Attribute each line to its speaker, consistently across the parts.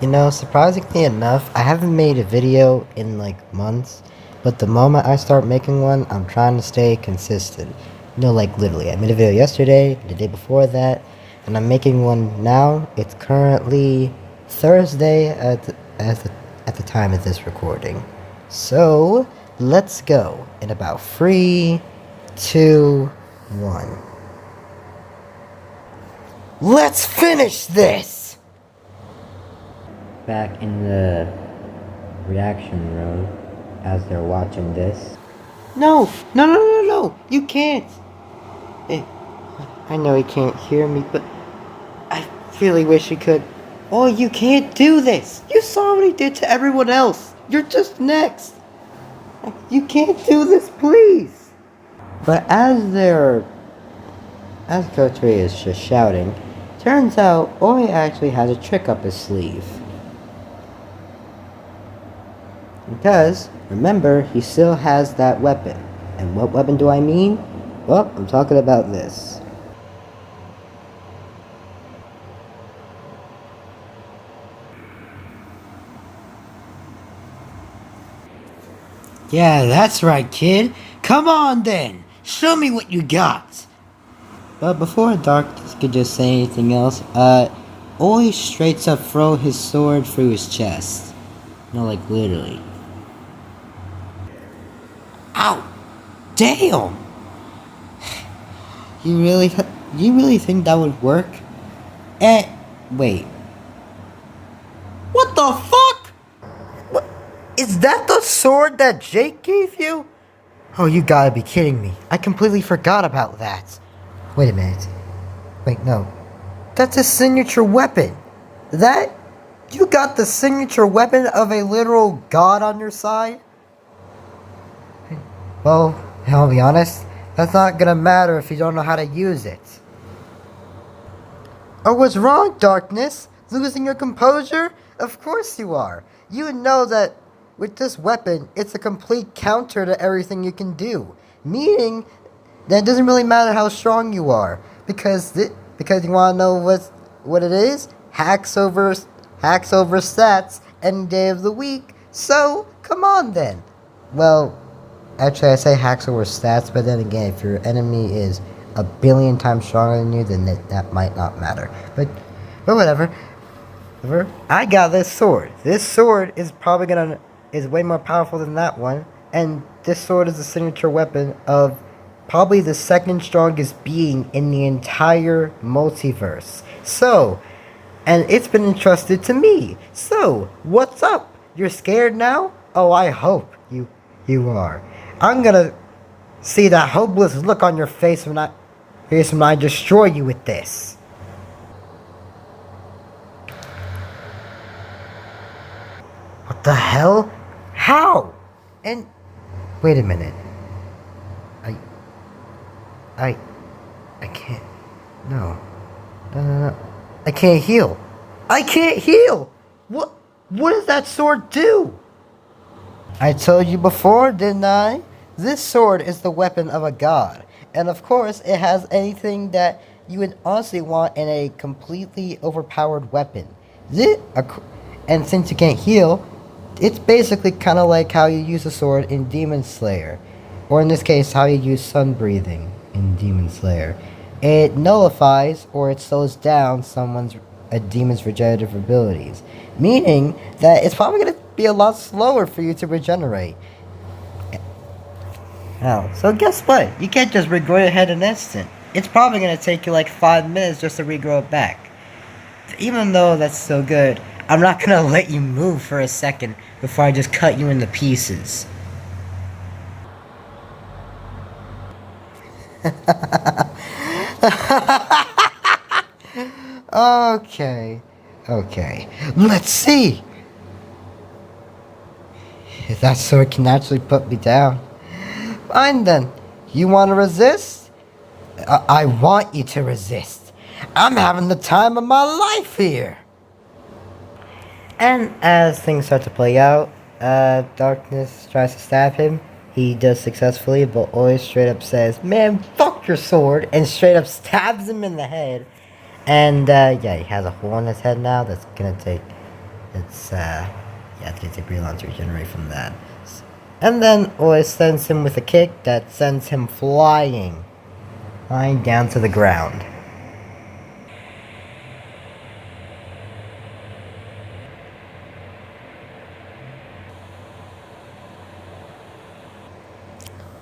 Speaker 1: You know, surprisingly enough, I haven't made a video in like months, but the moment I start making one, I'm trying to stay consistent. You know, like literally, I made a video yesterday, the day before that, and I'm making one now. It's currently Thursday at the time of this recording. So, let's go in about 3, 2, 1. Let's finish this! Back in the reaction room as they're watching this. No! No, no, no, no! You can't! Eh, I know he can't hear me, but I really wish he could. Oh, you can't do this! You saw what he did to everyone else! You're just next! You can't do this, please! But as Coach Ray is just shouting, turns out Oi actually has a trick up his sleeve. Because, remember, he still has that weapon. And what weapon do I mean? Well, I'm talking about this. Yeah, that's right, kid. Come on then. Show me what you got. But before Darkness could just say anything else, Oi straight up throw his sword through his chest. No, like literally. Ow! Damn! You really think that would work? Wait. What the fuck? What? Is that the sword that Jake gave you? Oh, you gotta be kidding me. I completely forgot about that. Wait a minute. Wait, no. That's a signature weapon. You got the signature weapon of a literal god on your side? Well, I'll be honest, that's not gonna matter if you don't know how to use it. Oh, what's wrong, Darkness? Losing your composure? Of course you are. You know that with this weapon, it's a complete counter to everything you can do. Meaning that it doesn't really matter how strong you are. Because you wanna know what it is? Hacks over stats any day of the week. So, come on then. Well, actually, I say hacks over stats, but then again, if your enemy is a billion times stronger than you, then that might not matter. But whatever. I got this sword. This sword is is way more powerful than that one, and this sword is the signature weapon of probably the second strongest being in the entire multiverse. So, and it's been entrusted to me. So, what's up? You're scared now? Oh, I hope you are. I'm gonna see that hopeless look on your face when I destroy you with this. What the hell? How? And wait a minute. I can't. No. No. I can't heal. I can't heal. What does that sword do? I told you before, didn't I? This sword is the weapon of a god. And of course, it has anything that you would honestly want in a completely overpowered weapon. And since you can't heal, it's basically kind of like how you use a sword in Demon Slayer. Or in this case, how you use sun breathing in Demon Slayer. It nullifies or it slows down a demon's regenerative abilities. Meaning that it's probably going to be a lot slower for you to regenerate. Now, so guess what? You can't just regrow your head in an instant. It's probably going to take you like 5 minutes just to regrow it back. Even though that's so good, I'm not going to let you move for a second before I just cut you into pieces. Okay. Let's see. If that sword can actually put me down. Fine then. You want to resist? I want you to resist. I'm having the time of my life here. And as things start to play out, Darkness tries to stab him. He does successfully, but always straight up says, "Man, fuck your sword," and straight up stabs him in the head. And yeah, he has a hole in his head now that's gonna take It's, yeah, it gets a Brelon to regenerate from that. And then Oi sends him with a kick that sends him flying down to the ground.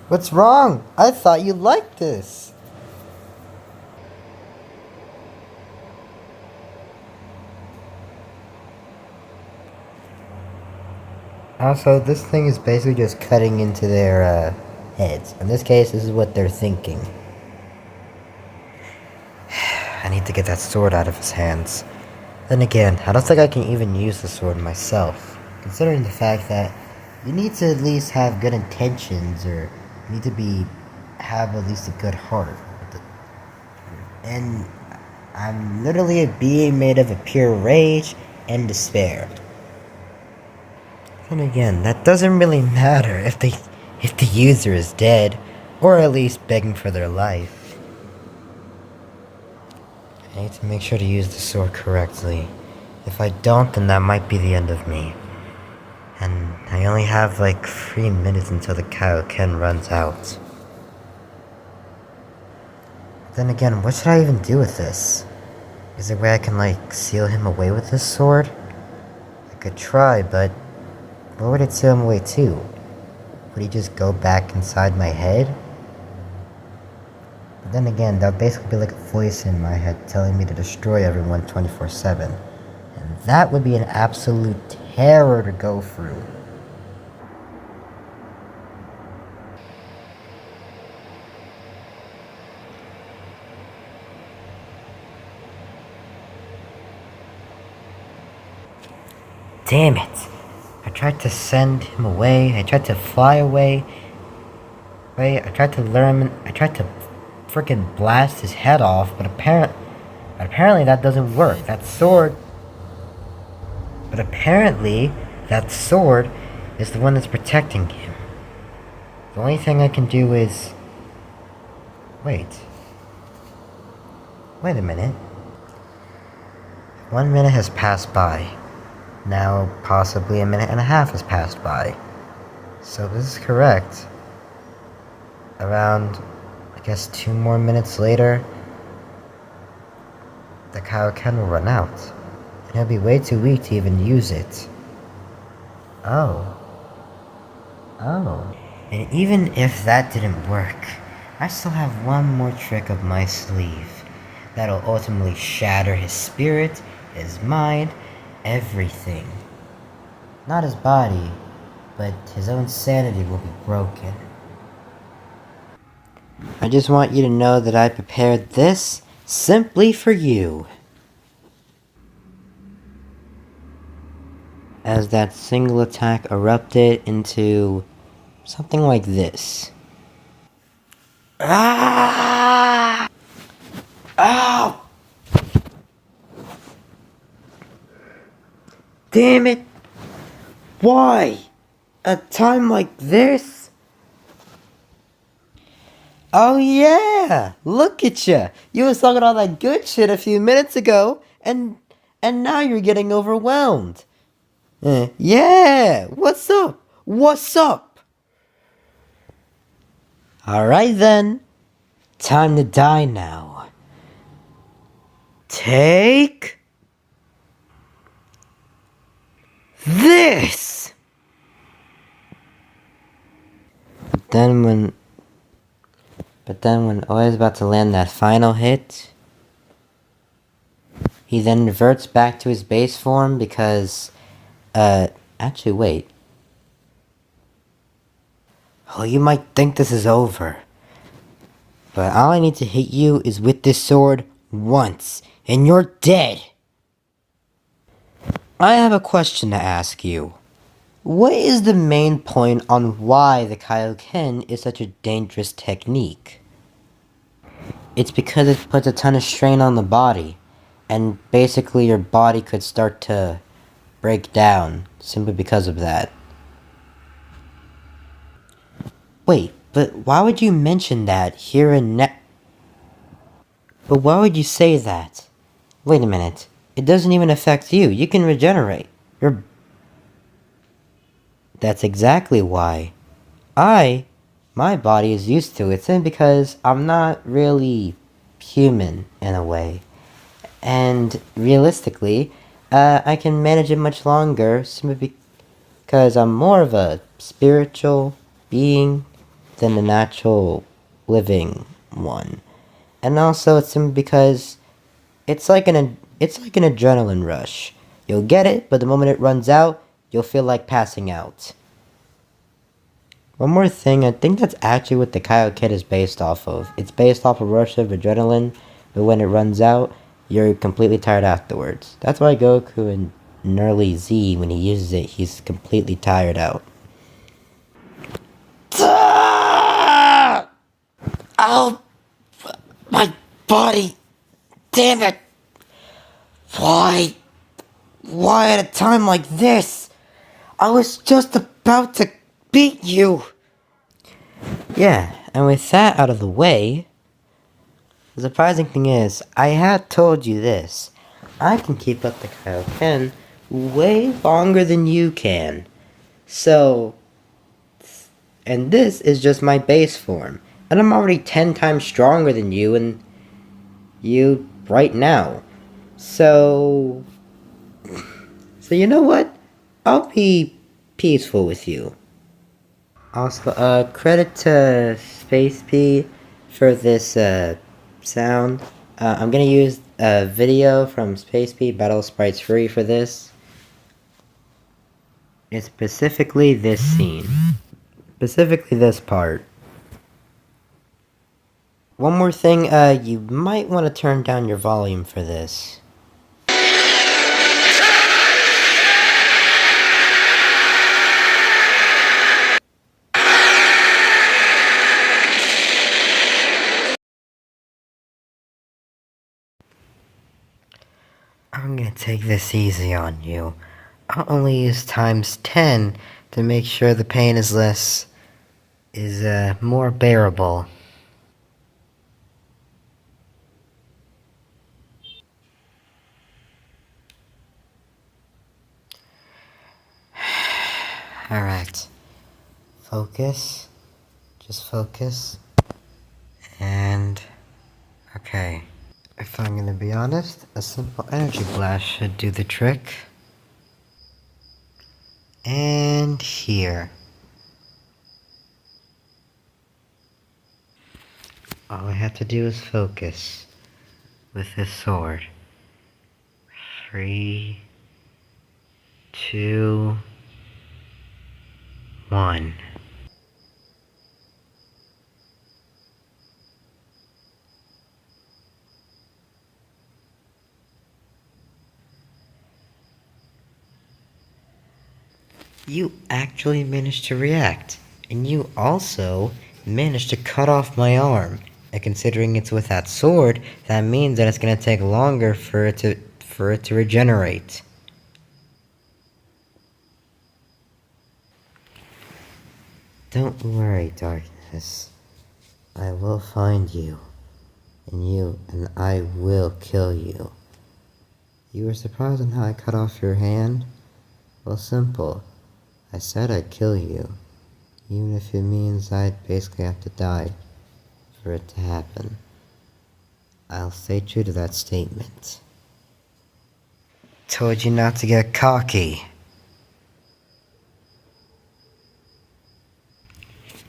Speaker 1: What's wrong? I thought you liked this. Also, this thing is basically just cutting into their heads. In this case, this is what they're thinking. I need to get that sword out of his hands. Then again, I don't think I can even use the sword myself, considering the fact that you need to at least have good intentions, or you need to have at least a good heart. And I'm literally a being made of a pure rage and despair. Then again, that doesn't really matter if the user is dead, or at least begging for their life. I need to make sure to use the sword correctly. If I don't, then that might be the end of me. And I only have like 3 minutes until the Kaioken runs out. Then again, what should I even do with this? Is there a way I can like seal him away with this sword? I could try, but where would it seal him away to? Would he just go back inside my head? But then again, that would basically be like a voice in my head telling me to destroy everyone 24/7. And that would be an absolute terror to go through. Damn it! I tried to send him away, I tried to fly away. I tried to freaking blast his head off, but apparently that doesn't work. But apparently that sword is the one that's protecting him. The only thing I can do is... Wait a minute. 1 minute has passed by. Now possibly 1.5 minutes has passed by. So this is correct. Around, I guess, 2 more minutes later, the Kaioken will run out. And he'll be way too weak to even use it. Oh. And even if that didn't work, I still have one more trick up my sleeve that'll ultimately shatter his spirit, his mind, everything. Not his body, but his own sanity will be broken. I just want you to know that I prepared this simply for you. As that single attack erupted into something like this. Ah! Ow! Damn it! Why? A time like this? Oh yeah! Look at ya! You was talking all that good shit a few minutes ago, and now you're getting overwhelmed. Yeah! What's up? What's up? Alright then. Time to die now. Take... this! But then when Oi is about to land that final hit, he then reverts back to his base form because, actually wait. Oh, you might think this is over. But all I need to hit you is with this sword once, and you're dead. I have a question to ask you. What is the main point on why the Kaioken is such a dangerous technique? It's because it puts a ton of strain on the body, and basically your body could start to break down simply because of that. Wait, but why would you mention that here in But why would you say that? Wait a minute. It doesn't even affect you. You can regenerate. You're... That's exactly why. My body is used to it, simply because I'm not really human in a way. And realistically, I can manage it much longer simply because I'm more of a spiritual being than a natural living one. And also, it's simply because it's like an adrenaline rush. You'll get it, but the moment it runs out, you'll feel like passing out. One more thing, I think that's actually what the Kaioken is based off of. It's based off a rush of adrenaline, but when it runs out, you're completely tired afterwards. That's why Goku and Nearly Z, when he uses it, he's completely tired out. Oh, my body! Damn it! Why? Why at a time like this? I was just about to beat you! Yeah, and with that out of the way, the surprising thing is, I had told you this. I can keep up the Kaioken way longer than you can. So, and this is just my base form. And I'm already 10 times stronger than you and you right now. So you know what? I'll be peaceful with you. Also, credit to Space P for this, sound. I'm gonna use a video from Space P Battle Sprites Free for this. It's specifically this scene. Specifically this part. One more thing, you might want to turn down your volume for this. I'm gonna take this easy on you. I'll only use times 10 to make sure the pain is more bearable. Alright. Focus. Just focus. And... okay. If I'm gonna be honest, a simple energy blast should do the trick. And here. All I have to do is focus with this sword. 3, 2, 1. You actually managed to react, and you also managed to cut off my arm. And considering it's with that sword, that means that it's gonna take longer for it to regenerate. Don't worry, darkness. I will find you, and I will kill you. You were surprised on how I cut off your hand? Well, simple. I said I'd kill you, even if it means I'd basically have to die for it to happen. I'll stay true to that statement. Told you not to get cocky.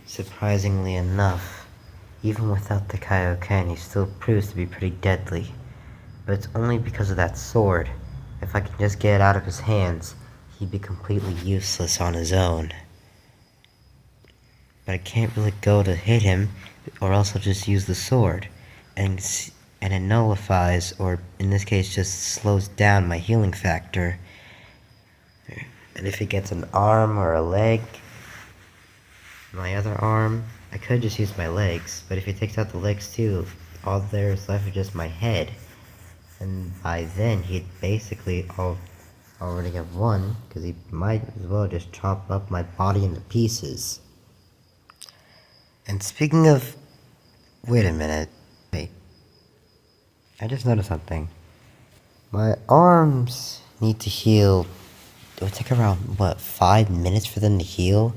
Speaker 1: Surprisingly enough, even without the Kaioken, he still proves to be pretty deadly. But it's only because of that sword. If I can just get it out of his hands, he'd be completely useless on his own. But I can't really go to hit him, or else I'll just use the sword. And it nullifies, or in this case just slows down my healing factor. And if he gets an arm or a leg, my other arm, I could just use my legs, but if he takes out the legs too, all there is left is just my head. And by then, he'd basically already have won, because he might as well just chop up my body into pieces. And speaking of... wait a minute. Wait. I just noticed something. My arms need to heal it would take around, what, 5 minutes for them to heal?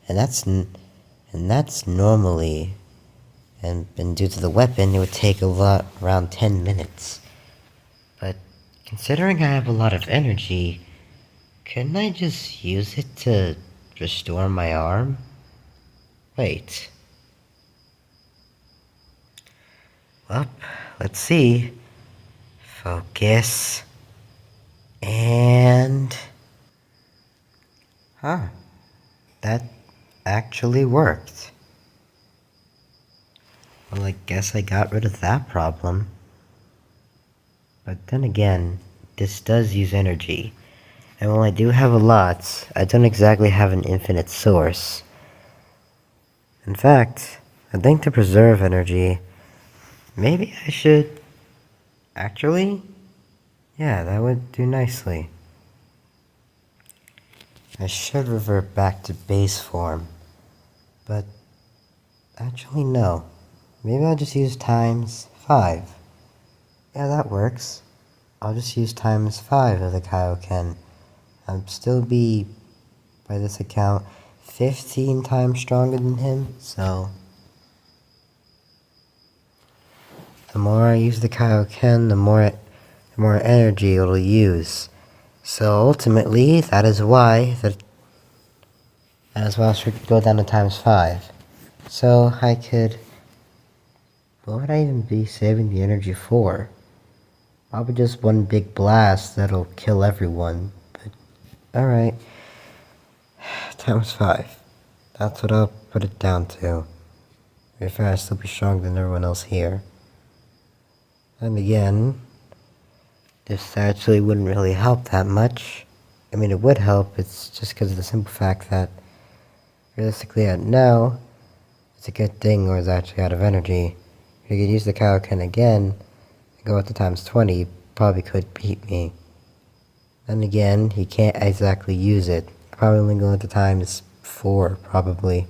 Speaker 1: And that's normally, and due to the weapon, it would take around 10 minutes. But considering I have a lot of energy, couldn't I just use it to restore my arm? Wait. Well, let's see. Focus. And... Huh. That actually worked. Well, I guess I got rid of that problem. But then again, this does use energy. And while I do have a lot, I don't exactly have an infinite source. In fact, I think to preserve energy, maybe I should... Actually? Yeah, that would do nicely. I should revert back to base form. But... actually no. Maybe I'll just use times 5. Yeah, that works. I'll just use times 5 of the Kaioken. I'd still be, by this account, 15 times stronger than him, so... The more I use the Kaioken, the more energy it'll use. So ultimately, that is why I should go down to times 5. So I could... What would I even be saving the energy for? Probably just one big blast that'll kill everyone. But alright. Times 5. That's what I'll put it down to. If I still be stronger than everyone else here. And again, this actually wouldn't really help that much. I mean, it would help, it's just because of the simple fact that realistically now, it's a good thing Lord's actually out of energy. If you could use the Kaioken again, and go up to times 20, he probably could beat me. Then again, he can't exactly use it. Probably only go up to times 4, probably.